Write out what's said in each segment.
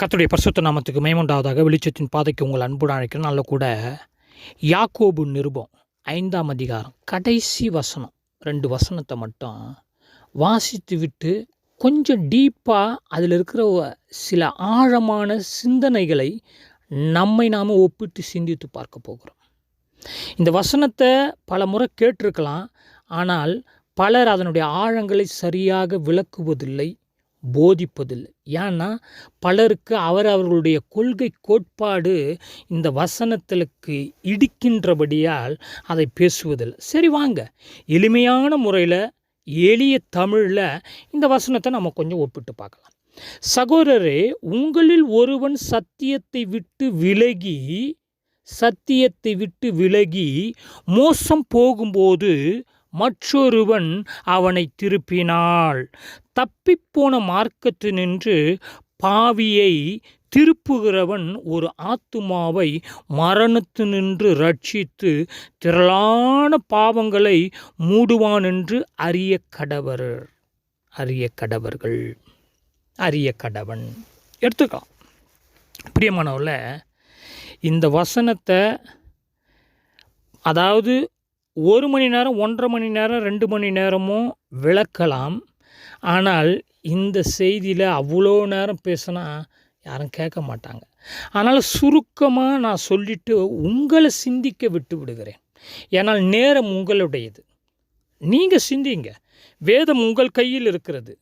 கர்த்தருடைய பரிசுத்த நாமத்துக்கு மகிமை வெளிச்சத்தின் பாதைக்கு உங்கள் அன்புடன் அழைக்கிறேன். நல்ல கூட யாக்கோபு நிருபம் 5ஆம் அதிகாரம் கடைசி வசனம் 2 வசனத்தை மட்டும் வாசித்து விட்டு கொஞ்சம் டீப்பாக அதில் இருக்கிற சில ஆழமான சிந்தனைகளை நாம் ஒப்பிட்டு சிந்தித்து பார்க்க போகிறோம். இந்த வசனத்தை பல முறை கேட்டிருக்கலாம், ஆனால் பலர் அதனுடைய ஆழங்களை சரியாக விளக்குவதில்லை, போதிப்பதில்லை. ஏன்னா பலருக்கு அவர்களுடைய கொள்கை கோட்பாடு இந்த வசனத்திற்கு இடிக்கின்றபடியால் அதை பேசுவதில்லை. சரி, வாங்க எளிமையான முறையில் எளிய தமிழில் இந்த வசனத்தை நம்ம கொஞ்சம் ஒப்பிட்டு பார்க்கலாம். சகோதரரே, உங்களில் ஒருவன் சத்தியத்தை விட்டு விலகி மோசம் போகும்போது மற்றொருவன் அவனை திருப்பினாள். தப்பிப்போன மார்க்கத்தினின்று பாவியை திருப்புகிறவன் ஒரு ஆத்துமாவை மரணத்தினின்று ரட்சித்து திரளான பாவங்களை மூடுவான் என்று அறிய கடவன் எடுத்துக்கலாம். பிரியமானவர்களே, இந்த வசனத்தை அதாவது 1 மணி நேரம், 1.5 மணி நேரம், 2 மணி நேரமும் விளக்கலாம். ஆனால் இந்த செய்தியில் அவ்வளோ நேரம் பேசினா யாரும் கேட்க மாட்டாங்க. அதனால் சுருக்கமாக நான் சொல்லிவிட்டு உங்களை சிந்திக்க விட்டு விடுகிறேன். ஏன்னால் நேரம் உங்களுடையது. நீங்கள் சிந்திங்க. வேதம் உங்கள் கையில் இருக்கிறது.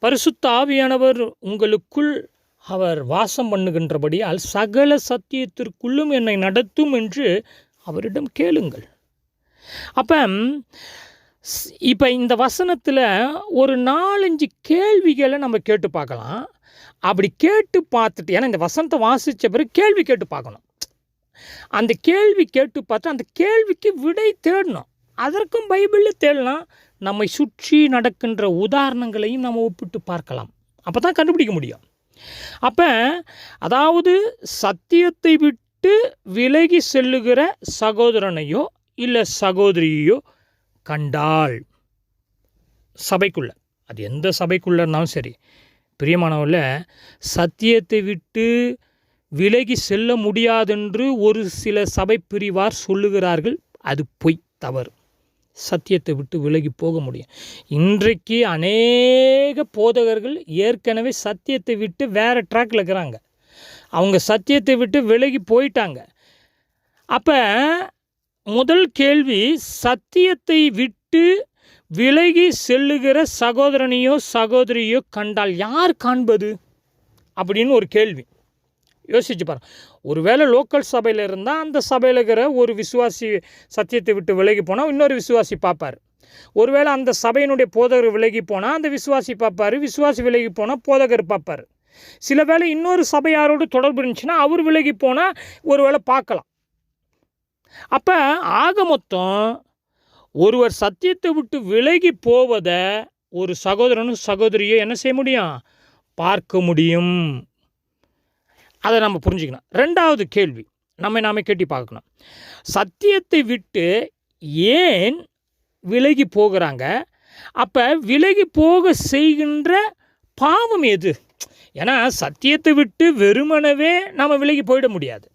பரிசுத்த ஆவியானவர் உங்களுக்குள் அவர் வாசம் பண்ணுகின்றபடியால் சகல சத்தியத்திற்குள்ளும் என்னை நடத்தும் என்று அவரிடம் கேளுங்கள். இப்போ இந்த வசனத்தில் ஒரு 4-5 கேள்விகளை நம்ம கேட்டு பார்க்கலாம். அப்படி கேட்டு பார்த்துட்டு, ஏன்னா இந்த வசனத்தை வாசித்த பிறகு கேள்வி கேட்டு பார்க்கணும். அந்த கேள்வி கேட்டு பார்த்து அந்த கேள்விக்கு விடை தேடணும். அதற்கும் பைபிளில் தேடலாம். நம்மை சுற்றி நடக்கின்ற உதாரணங்களையும் நம்ம ஒப்பிட்டு பார்க்கலாம். அப்போ தான் கண்டுபிடிக்க முடியும். அதாவது சத்தியத்தை விட்டு விலகி செல்லுகிற சகோதரனையோ இல்லை சகோதரியோ கண்டால், சபைக்குள்ள, அது எந்த சபைக்குள்ளே இருந்தாலும் சரி, பிரியமானவர்கள, சத்தியத்தை விட்டு விலகி செல்ல முடியாதென்று ஒரு சில சபை பிரிவார் சொல்லுகிறார்கள். அது பொய், தவறு. சத்தியத்தை விட்டு விலகி போக முடியும். இன்றைக்கு அநேக போதகர்கள் ஏற்கனவே சத்தியத்தை விட்டு வேறு ட்ராக்கில் இருக்கிறாங்க. அவங்க சத்தியத்தை விட்டு விலகி போயிட்டாங்க. முதல் கேள்வி, சத்தியத்தை விட்டு விலகி செல்லுகிற சகோதரனையோ சகோதரியோ கண்டால் யார் காண்பது அப்படின்னு ஒரு கேள்வி. யோசிச்சு பாருங்க. ஒருவேளை லோக்கல் சபையில் இருந்தால் அந்த சபையில் இருக்கிற ஒரு விசுவாசி சத்தியத்தை விட்டு விலகி போனால் இன்னொரு விசுவாசி பார்ப்பார். ஒருவேளை அந்த சபையினுடைய போதகர் விலகி போனால் அந்த விசுவாசி பார்ப்பார். விசுவாசி விலகி போனால் போதகர் பார்ப்பார். சில வேளை இன்னொரு சபையாரோடு தொடர்பு இருந்துச்சுன்னா அவர் விலகி போனால் ஒருவேளை பார்க்கலாம். ஆக மொத்தம் ஒருவர் சத்தியத்தை விட்டு விலகி போவதை ஒரு சகோதரனும் சகோதரியோ என்ன செய்ய முடியும்? பார்க்க முடியும். அதை நம்ம புரிஞ்சுக்கணும். 2வது கேள்வி நாம கேட்டி பார்க்கணும். சத்தியத்தை விட்டு ஏன் விலகி போகிறாங்க? விலகி போக செய்கின்ற பாவம் எது? ஏன்னா சத்தியத்தை விட்டு வெறுமனவே நாம் விலகி போயிட முடியாது.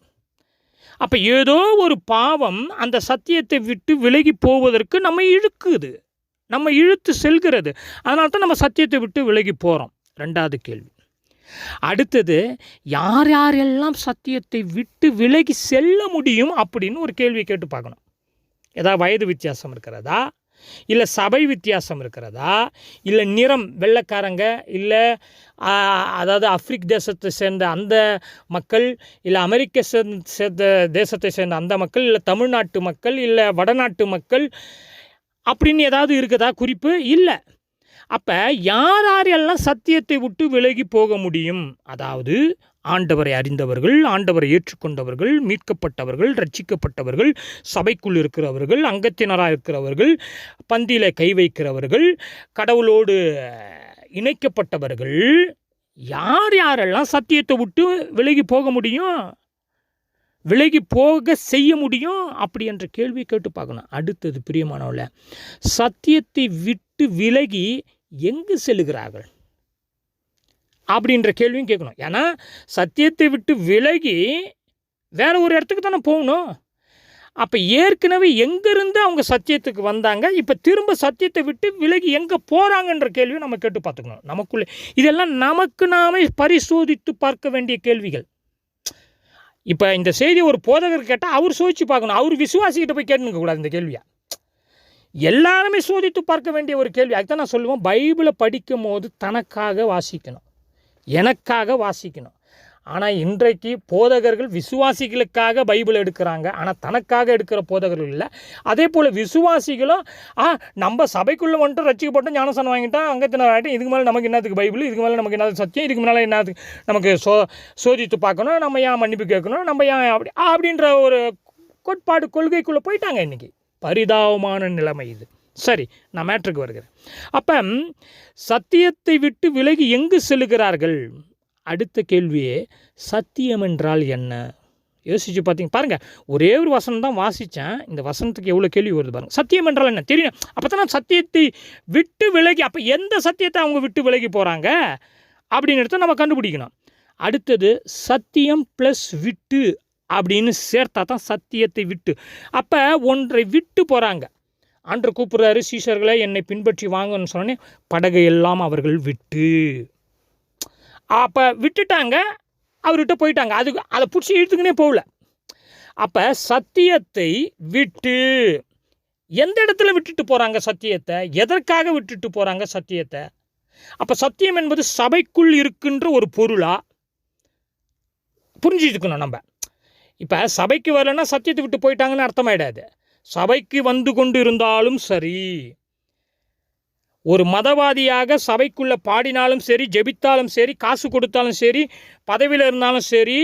ஏதோ ஒரு பாவம் அந்த சத்தியத்தை விட்டு விலகி போவதற்கு நம்ம இழுத்து செல்கிறது. அதனால தான் நம்ம சத்தியத்தை விட்டு விலகி போகிறோம். 2வது கேள்வி. அடுத்தது, யாரெல்லாம் சத்தியத்தை விட்டு விலகி செல்ல முடியும் அப்படின்னு ஒரு கேள்வி கேட்டு பார்க்கணும். ஏதாவது வயது வித்தியாசம் இருக்கிறதா, இல்லை சபை வித்தியாசம் இருக்கிறதா, இல்லை நிறம் வெள்ளைக்காரங்க, இல்லை அதாவது ஆப்பிரிக்க தேசத்தை சேர்ந்த அந்த மக்கள், இல்லை அமெரிக்க சேர்ந்த தேசத்தை சேர்ந்த அந்த மக்கள், இல்லை தமிழ்நாட்டு மக்கள், இல்லை வடநாட்டு மக்கள் அப்படின்னு ஏதாவது இருக்குதா குறிப்பு? இல்லை. யாரெல்லாம் சத்தியத்தை விட்டு விலகி போக முடியும்? அதாவது ஆண்டவரை அறிந்தவர்கள், ஆண்டவரை ஏற்றுக்கொண்டவர்கள், மீட்கப்பட்டவர்கள், ரட்சிக்கப்பட்டவர்கள், சபைக்குள் இருக்கிறவர்கள், அங்கத்தினராக இருக்கிறவர்கள், பந்தியில் கை வைக்கிறவர்கள், கடவுளோடு இணைக்கப்பட்டவர்கள், யாரெல்லாம் சத்தியத்தை விட்டு விலகி போக முடியும், விலகி போக செய்ய முடியும் அப்படி என்ற கேள்வி கேட்டு பார்க்கணும். அடுத்தது, பிரியமானவர்களே, சத்தியத்தை விட்டு விலகி எங்கு செல்லுகிறார்கள்? அப்படின்ற கேள்வியும் கேட்கணும். ஏன்னா சத்தியத்தை விட்டு விலகி வேற ஒரு இடத்துக்கு தானே போகணும். அப்போ ஏற்கனவே எங்கேருந்து அவங்க சத்தியத்துக்கு வந்தாங்க, இப்போ திரும்ப சத்தியத்தை விட்டு விலகி எங்கே போகிறாங்கன்ற கேள்வியும் நம்ம கேட்டு பார்த்துக்கணும் நமக்குள்ளே. இதெல்லாம் நமக்கு நாமே பரிசோதித்து பார்க்க வேண்டிய கேள்விகள். இப்போ இந்த செய்தி ஒரு போதகர் கேட்டால் அவர் சோதித்து பார்க்கணும். அவர் விசுவாசிக்கிட்ட போய் கேட்டுக்க கூடாது இந்த கேள்வியை. எல்லாருமே சோதித்து பார்க்க வேண்டிய ஒரு கேள்வி. அதுதான் நான் சொல்லுவேன், பைபிளை படிக்கும் போது தனக்காக வாசிக்கணும், எனக்காக வாசிக்கணும். ஆனால் இன்றைக்கு போதகர்கள் விசுவாசிகளுக்காக பைபிள் எடுக்கிறாங்க, ஆனால் தனக்காக எடுக்கிற போதகர்கள் இல்லை. அதே போல் விசுவாசிகளும் நம்ம சபைக்குள்ளே வந்துட்டு ரட்சிக்கப்பட்டு ஞானஸ்தானம் வாங்கிட்டோம், அங்கத்தினர் ஆகிட்டோம், இதுக்கு மேலே நமக்கு என்னத்துக்கு பைபிள், இதுக்கு மேலே நமக்கு என்னது சத்தியம், இதுக்கு மேலே என்னத்துக்கு நமக்கு சோதித்து பார்க்கணும், நம்ம ஏன் மன்னிப்பு கேட்கணும், நம்ம ஏன் அப்படின்ற ஒரு கோட்பாடு கொள்கைக்குள்ளே போயிட்டாங்க. இன்றைக்கி பரிதாபமான நிலைமை இது. சரி, நான் மேட்ருக்கு வருகிறேன். அப்போ சத்தியத்தை விட்டு விலகி எங்கு செல்லுகிறார்கள்? அடுத்த கேள்வியே சத்தியம் என்றால் என்ன? யோசிச்சு பார்த்தீங்க பாருங்கள். ஒரே ஒரு வசனம் தான் வாசித்தேன், இந்த வசனத்துக்கு எவ்வளோ கேள்வி வருது பாருங்கள். சத்தியம் என்றால் என்ன தெரியும். அப்போ தான் நான் சத்தியத்தை விட்டு விலகி, அப்போ எந்த சத்தியத்தை அவங்க விட்டு விலகி போகிறாங்க அப்படின்றத நம்ம கண்டுபிடிக்கணும். அடுத்தது சத்தியம் ப்ளஸ் விட்டு அப்படின்னு சேர்த்தா தான் சத்தியத்தை விட்டு. அப்போ ஒன்றை விட்டு போகிறாங்க. ஆண்டவர் கூப்பிட்றாரு, சீஷர்களை என்னை பின்பற்றி வாங்கன்னு சொன்னோன்னே படகை எல்லாம் அவர்கள் விட்டு, அப்போ விட்டுட்டாங்க, அவர்கிட்ட போயிட்டாங்க. அதை பிடிச்சி இழுத்துக்குனே போகல. அப்போ சத்தியத்தை விட்டு எந்த இடத்துல விட்டுட்டு போகிறாங்க சத்தியத்தை, எதற்காக விட்டுட்டு போகிறாங்க சத்தியத்தை? அப்போ சத்தியம் என்பது சபைக்குள் இருக்கின்ற ஒரு பொருளா புரிஞ்சுக்கணும் நம்ம. இப்போ சபைக்கு வரலைன்னா சத்தியத்தை விட்டு போயிட்டாங்கன்னு அர்த்தமாயிடாது. சபைக்கு வந்து கொண்டு இருந்தாலும் சரி, ஒரு மதவாதியாக சபைக்குள்ளே பாடினாலும் சரி, ஜெபித்தாலும் சரி, காசு கொடுத்தாலும் சரி, பதவியில் இருந்தாலும் சரி,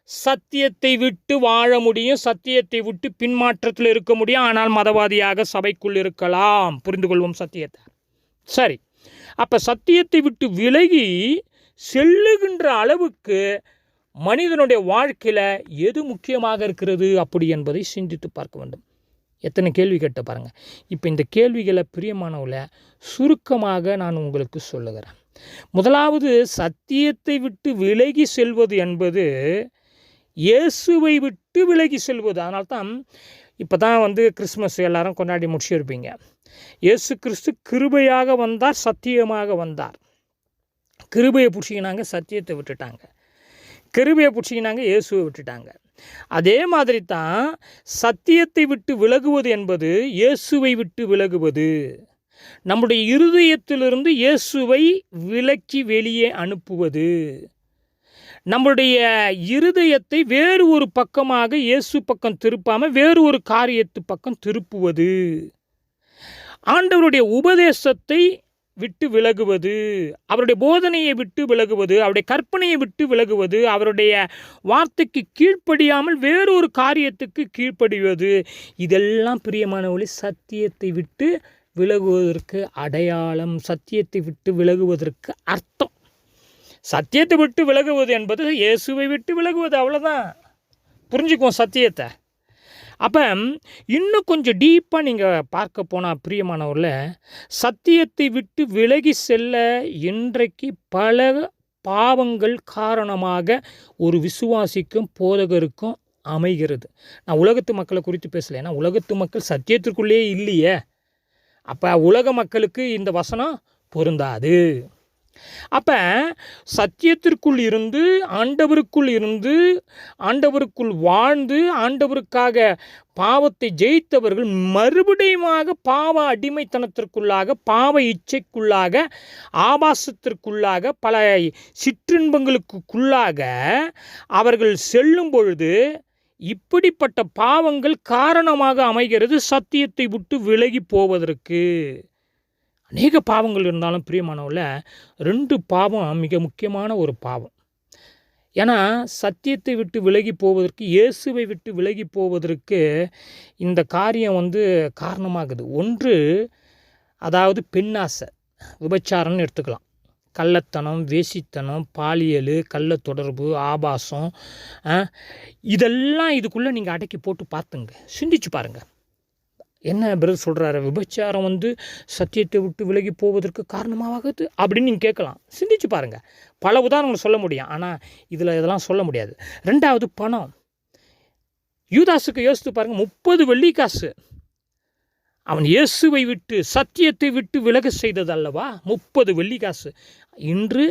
சத்தியத்தை விட்டு வாழ முடியும், சத்தியத்தை விட்டு பின்மாற்றத்தில் இருக்க முடியும். ஆனால் மதவாதியாக சபைக்குள் இருக்கலாம். புரிந்து கொள்வோம் சத்தியத்தை. சரி, அப்போ சத்தியத்தை விட்டு விலகி செல்லுகின்ற அளவுக்கு மனிதனுடைய வாழ்க்கையில் எது முக்கியமாக இருக்கிறது அப்படி என்பதை சிந்தித்து பார்க்க வேண்டும். எத்தனை கேள்வி கேட்ட பாருங்கள். இப்போ இந்த கேள்விகளை பிரியமானவர்கள சுருக்கமாக நான் உங்களுக்கு சொல்லுகிறேன். முதலாவது, சத்தியத்தை விட்டு விலகி செல்வது என்பது இயேசுவை விட்டு விலகி செல்வது. அதனால்தான் இப்போ தான் கிறிஸ்மஸ் எல்லாரும் கொண்டாடி முடிச்சிருப்பீங்க. இயேசு கிறிஸ்து கிருபையாக வந்தார், சத்தியமாக வந்தார். கிருபையை பிடிச்சிக்கினாங்க, சத்தியத்தை விட்டுட்டாங்க. கிருபையை பிடிச்சிக்கினாங்க, இயேசுவை விட்டுட்டாங்க. அதே மாதிரி தான் சத்தியத்தை விட்டு விலகுவது என்பது இயேசுவை விட்டு விலகுவது. நம்முடைய இருதயத்திலிருந்து இயேசுவை விலக்கி வெளியே அனுப்புவது. நம்முடைய இருதயத்தை வேறு ஒரு பக்கமாக இயேசு பக்கம் திருப்பாமல் வேறு ஒரு காரியத்து பக்கம் திருப்புவது. ஆண்டவருடைய உபதேசத்தை விட்டு விலகுவது, அவருடைய போதனையை விட்டு விலகுவது, அவருடைய கற்பனையை விட்டு விலகுவது, அவருடைய வார்த்தைக்கு கீழ்ப்படியாமல் வேறொரு காரியத்துக்கு கீழ்ப்படிவது. இதெல்லாம் பிரியமானவர்களே சத்தியத்தை விட்டு விலகுவதற்கு அடையாளம், சத்தியத்தை விட்டு விலகுவதற்கு அர்த்தம். சத்தியத்தை விட்டு விலகுவது என்பது இயேசுவை விட்டு விலகுவது, அவ்வளோதான். புரிஞ்சுக்குவோம் சத்தியத்தை. அப்போ இன்னும் கொஞ்சம் டீப்பாக நீங்கள் பார்க்க போனால் பிரியமானவரில் சத்தியத்தை விட்டு விலகி செல்ல இன்றைக்கு பல பாவங்கள் காரணமாக ஒரு விசுவாசிக்கும் போதகருக்கும் அமைகிறது. நான் உலகத்து மக்களை குறித்து பேசலை, ஏன்னா உலகத்து மக்கள் சத்தியத்திற்குள்ளேயே இல்லையே. அப்போ உலக மக்களுக்கு இந்த வசனம் பொருந்தாது. அப்போ சத்தியத்திற்குள் இருந்து ஆண்டவருக்குள் வாழ்ந்து ஆண்டவருக்காக பாவத்தை ஜெயித்தவர்கள் மறுபடியுமாக பாவ அடிமைத்தனத்திற்குள்ளாக, பாவ இச்சைக்குள்ளாக, ஆபாசத்திற்குள்ளாக, பல சிற்றின்பங்களுக்குள்ளாக அவர்கள் செல்லும் பொழுது இப்படிப்பட்ட பாவங்கள் காரணமாக அமைகிறது சத்தியத்தை விட்டு விலகி போவதற்கு. அநேக பாவங்கள் இருந்தாலும் பிரியமானவர்கள 2 பாவம் மிக முக்கியமான ஒரு பாவம். ஏன்னா சத்தியத்தை விட்டு விலகி போவதற்கு, இயேசுவை விட்டு விலகி போவதற்கு இந்த காரியம் காரணமாகுது. ஒன்று, அதாவது பெண்ணாசை, விபச்சாரம்னு எடுத்துக்கலாம். கள்ளத்தனம், வேசித்தனம், பாலியல், கள்ள தொடர்பு, ஆபாசம், இதெல்லாம் இதுக்குள்ளே நீங்கள் அடக்கி போட்டு பார்த்துங்க, சிந்திச்சு பாருங்கள். என்ன பிரதர் சொல்கிறாரு, விபச்சாரம் சத்தியத்தை விட்டு விலகி போவதற்கு காரணமாகுது அப்படின்னு நீங்கள் கேட்கலாம். சிந்திச்சு பாருங்கள். பல உதாரணங்கள் சொல்ல முடியும், ஆனால் இதெல்லாம் சொல்ல முடியாது. 2வது பணம். யூதாஸுக்கு யோசித்து பாருங்கள், 30 வெள்ளிக்காசு அவன் இயேசுவை விட்டு சத்தியத்தை விட்டு விலக செய்தது அல்லவா, 30 வெள்ளிக்காசு. இன்று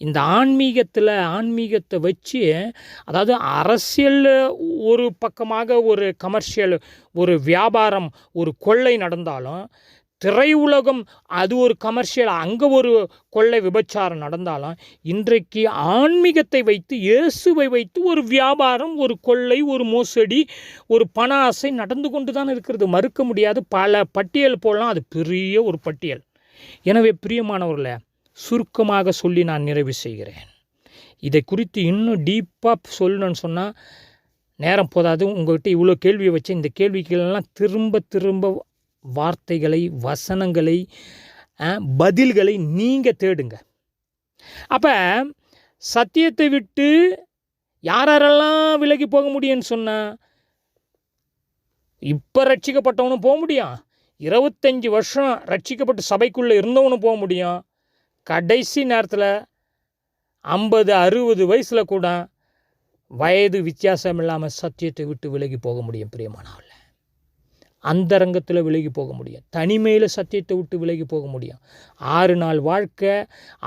இந்த ஆன்மீகத்தை வச்சு, அதாவது அரசியல் ஒரு பக்கமாக ஒரு கமர்ஷியல், ஒரு வியாபாரம், ஒரு கொள்ளை நடந்தாலும், திரையுலகம் அது ஒரு கமர்ஷியல், அங்கே ஒரு கொள்ளை விபச்சாரம் நடந்தாலும், இன்றைக்கு ஆன்மீகத்தை வைத்து, இயேசுவை வைத்து ஒரு வியாபாரம், ஒரு கொள்ளை, ஒரு மோசடி, ஒரு பண ஆசை நடந்து கொண்டு தான் இருக்கிறது. மறுக்க முடியாது. பல பட்டியல் போடலாம், அது பெரிய ஒரு பட்டியல். எனவே பிரியமானவர்களே, சுருக்கமாக சொல்லி நான் நிறைவு செய்கிறேன். இதை குறித்து இன்னும் டீப்பாக சொல்லணும்னு சொன்னால் நேரம் போதாது. உங்கள்கிட்ட இவ்வளோ கேள்வியை வச்சு இந்த கேள்விகளெல்லாம் திரும்ப வார்த்தைகளை, வசனங்களை, பதில்களை நீங்கள் தேடுங்க. அப்போ சத்தியத்தை விட்டு யாரெல்லாம் விலகி போக முடியும்னு சொன்னால், இப்போ ரட்சிக்கப்பட்டவனும் போக முடியும், 25 வருஷம் ரட்சிக்கப்பட்டு சபைக்குள்ளே இருந்தவனும் போக முடியும், கடைசி நேரத்தில் 50-60 வயசில் கூட வயது வித்தியாசம் இல்லாமல் சத்தியத்தை விட்டு விலகி போக முடியும். பிரியமானவர்களே, அந்தரங்கத்தில் விலகி போக முடியும், தனிமையில் சத்தியத்தை விட்டு விலகி போக முடியும். 6 நாள் வாழ்க்கை,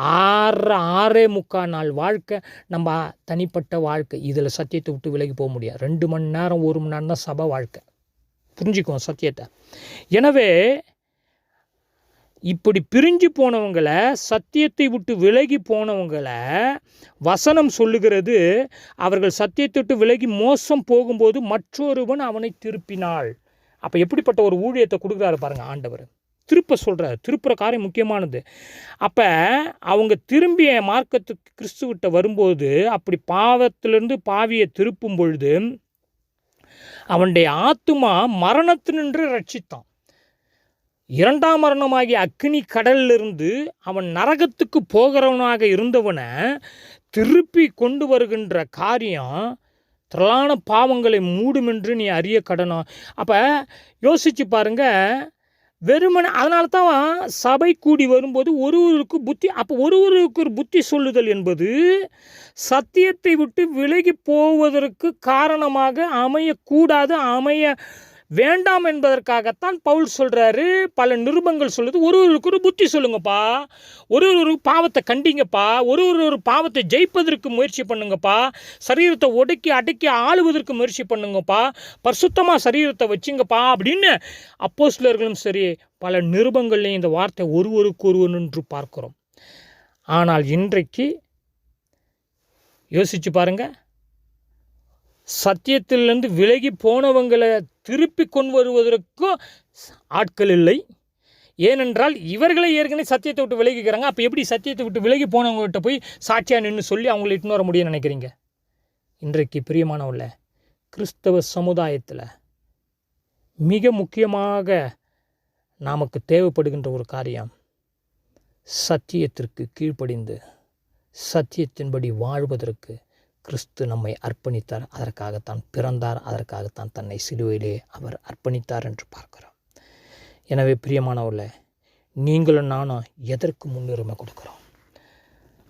6.25 நாள் வாழ்க்கை, நம்ம தனிப்பட்ட வாழ்க்கை, இதில் சத்தியத்தை விட்டு விலகி போக முடியும். 2 மணி நேரம் 1 மணி நேரம் தான் சபை வாழ்க்கை. புரிஞ்சுக்குவோம் சத்தியத்தை. எனவே இப்படி பிரிஞ்சு போனவங்களை, சத்தியத்தை விட்டு விலகி போனவங்களை வசனம் சொல்லுகிறது, அவர்கள் சத்தியத்தை விட்டு விலகி மோசம் போகும்போது மற்றொருவன் அவனை திருப்பினாள். அப்போ எப்படிப்பட்ட ஒரு ஊழியத்தை கொடுக்குறாரு பாருங்கள் ஆண்டவர். திருப்புற காரியம் முக்கியமானது. அப்போ அவங்க திரும்பிய மார்க்கத்துக்கு கிறிஸ்துவிட்ட வரும்போது, அப்படி பாவத்திலிருந்து பாவியை திருப்பும் பொழுது அவனுடைய ஆத்துமா மரணத்தினின்று ரட்சித்தான். 2ஆம் மரணமாகிய அக்கினி கடலிலிருந்து அவன் நரகத்துக்கு போகிறவனாக இருந்தவனை திருப்பி கொண்டு வருகின்ற காரியம் திரளான பாவங்களை மூடுமென்று நீ அறிய கடனும். அப்போ யோசித்து பாருங்கள். வெறுமனே அதனால தான் சபை கூடி வரும்போது ஒருவருக்கு புத்தி, அப்போ ஒருவருக்கு ஒரு புத்தி சொல்லுதல் என்பது சத்தியத்தை விட்டு விலகி போவதற்கு காரணமாக அமையக்கூடாது, அமைய வேண்டாம் என்பதற்காகத்தான் பவுல் சொல்கிறாரு. பல நிருபங்கள் சொல்லுது, ஒருவருக்கு ஒரு புத்தி சொல்லுங்கப்பா, ஒரு பாவத்தை கண்டிங்கப்பா, ஒரு பாவத்தை ஜெயிப்பதற்கு முயற்சி பண்ணுங்கப்பா, சரீரத்தை அடக்கி ஆளுவதற்கு முயற்சி பண்ணுங்கப்பா, பரிசுத்தமாக சரீரத்தை வச்சுங்கப்பா அப்படின்னு அப்போஸ்தலர்களும் சரி பல நிருபங்கள்லையும் இந்த வார்த்தை ஒருவருக்கு என்று பார்க்குறோம். ஆனால் இன்றைக்கு யோசித்து பாருங்கள், சத்தியத்திலிருந்து விலகி போனவங்களை திருப்பி கொண்டு வருவதற்கும் ஆட்கள் இல்லை. ஏனென்றால் இவர்களை ஏற்கனவே சத்தியத்தை விட்டு விலகிக்கிறாங்க. அப்போ எப்படி சத்தியத்தை விட்டு விலகி போனவங்ககிட்ட போய் சாட்சியாக நின்று சொல்லி அவங்களை இட்டுன்னு வர முடியும்னு நினைக்கிறீங்க? இன்றைக்கு பிரியமானவர்கள, கிறிஸ்தவ சமுதாயத்தில் மிக முக்கியமாக நமக்கு தேவைப்படுகின்ற ஒரு காரியம், சத்தியத்திற்கு கீழ்ப்படிந்து சத்தியத்தின்படி வாழ்வதற்கு கிறிஸ்து நம்மை அர்ப்பணித்தார். அதற்காகத்தான் பிறந்தார், அதற்காகத்தான் தன்னை சிலுவையிலே அவர் அர்ப்பணித்தார் என்று பார்க்கிறோம். எனவே பிரியமானவர்களே, நீங்களும் நானும் எதற்கு முன்னுரிமை கொடுக்குறோம்?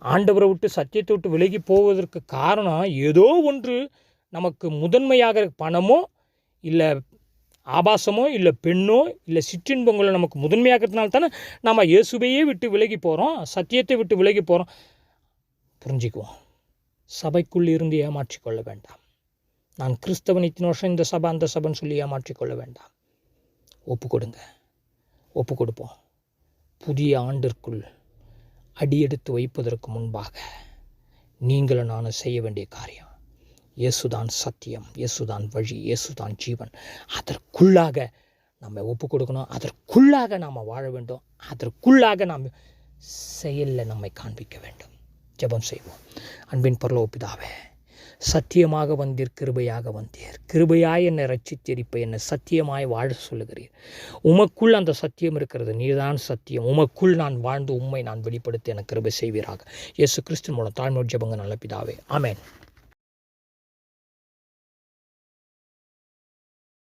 ஆண்டவரை விட்டு சத்தியத்தை விட்டு விலகி போவதற்கு காரணம் ஏதோ ஒன்று நமக்கு முதன்மையாக, பணமோ இல்லை ஆபாசமோ இல்லை பெண்ணோ இல்லை சிற்றின்பங்களோ நமக்கு முதன்மையாகிறதுனால தானே நம்ம இயேசுவையே விட்டு விலகி போகிறோம், சத்தியத்தை விட்டு விலகி போகிறோம். புரிஞ்சுக்குவோம். சபைக்குள் இருந்து ஏமாற்றிக்கொள்ள வேண்டாம். நான் கிறிஸ்தவன், இத்தனை வருஷம் இந்த சபை அந்த சபைன்னு சொல்லி ஏமாற்றிக்கொள்ள வேண்டாம். ஒப்பு கொடுப்போம். புதிய ஆண்டிற்குள் அடியெடுத்து வைப்பதற்கு முன்பாக நீங்களும் நானும் செய்ய வேண்டிய காரியம், இயேசுதான் சத்தியம், இயேசுதான் வழி, இயேசுதான் ஜீவன். அதற்குள்ளாக நம்ம ஒப்பு கொடுக்கணும், அதற்குள்ளாக நாம் வாழ வேண்டும், அதற்குள்ளாக நாம் செயலில் நம்மை காண்பிக்க வேண்டும். ஜெபம் செய்வோம். அன்பின் பரலோக பிதாவே, சத்தியமாக வந்தீர், கிருபையாக வந்தீர், கிருபையாய் என்னை ரட்சித்தீர், இப்போ என்னை சத்தியமாய் வாழ சொல்லுகிறீர். உமக்குள் அந்த சத்தியம் இருக்கிறது, நீதான் சத்தியம். உமக்குள் நான் வாழ்ந்து உம்மை நான் வெளிப்படுத்த எனக்கு கிருபை செய்வீராக. இயேசு கிறிஸ்து மூலம் தாழ்மையோடு ஜெபங்க நல்ல பிதாவே, ஆமென்.